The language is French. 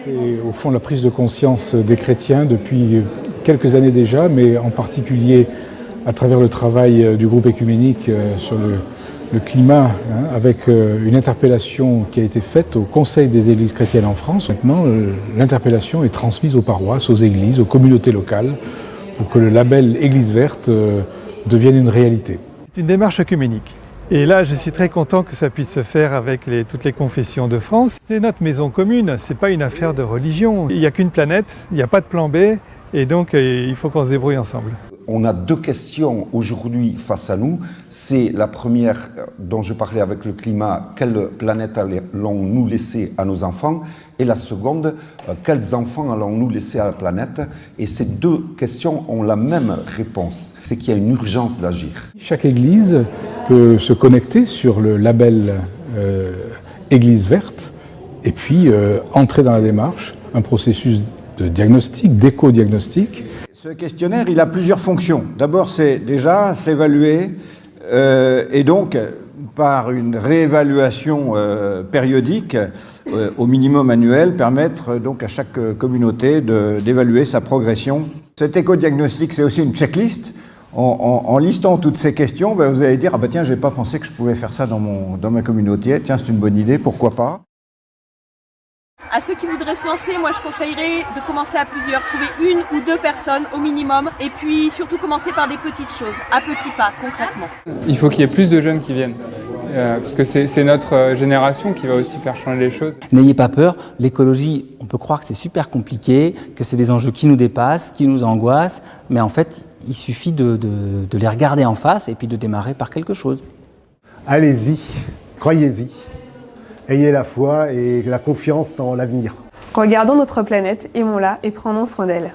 C'est au fond la prise de conscience des chrétiens depuis quelques années déjà, mais en particulier à travers le travail du groupe œcuménique sur le climat, avec une interpellation qui a été faite au Conseil des Églises chrétiennes en France. Maintenant, l'interpellation est transmise aux paroisses, aux églises, aux communautés locales, pour que le label Église verte devienne une réalité. C'est une démarche œcuménique. Et là, je suis très content que ça puisse se faire avec toutes les confessions de France. C'est notre maison commune, c'est pas une affaire de religion. Il n'y a qu'une planète, il n'y a pas de plan B, et donc il faut qu'on se débrouille ensemble. On a deux questions aujourd'hui face à nous. C'est la première dont je parlais avec le climat, quelle planète allons-nous laisser à nos enfants? Et la seconde, quels enfants allons-nous laisser à la planète? Et ces deux questions ont la même réponse, c'est qu'il y a une urgence d'agir. Chaque église peut se connecter sur le label Église verte et puis entrer dans la démarche, un processus de diagnostic, d'éco-diagnostic. Ce questionnaire, il a plusieurs fonctions. D'abord, c'est déjà s'évaluer et donc, par une réévaluation périodique, au minimum annuel, permettre donc à chaque communauté d'évaluer sa progression. Cet éco-diagnostic, c'est aussi une checklist. En listant toutes ces questions, vous allez dire « Ah ben tiens, je n'avais pas pensé que je pouvais faire ça dans ma communauté. Tiens, c'est une bonne idée, pourquoi pas ?» À ceux qui voudraient se lancer, moi je conseillerais de commencer à plusieurs, trouver une ou deux personnes au minimum, et puis surtout commencer par des petites choses, à petits pas, concrètement. Il faut qu'il y ait plus de jeunes qui viennent, parce que c'est notre génération qui va aussi faire changer les choses. N'ayez pas peur, l'écologie, on peut croire que c'est super compliqué, que c'est des enjeux qui nous dépassent, qui nous angoissent, mais en fait, il suffit de les regarder en face et puis de démarrer par quelque chose. Allez-y, croyez-y. Ayez la foi et la confiance en l'avenir. Regardons notre planète, aimons-la et prenons soin d'elle.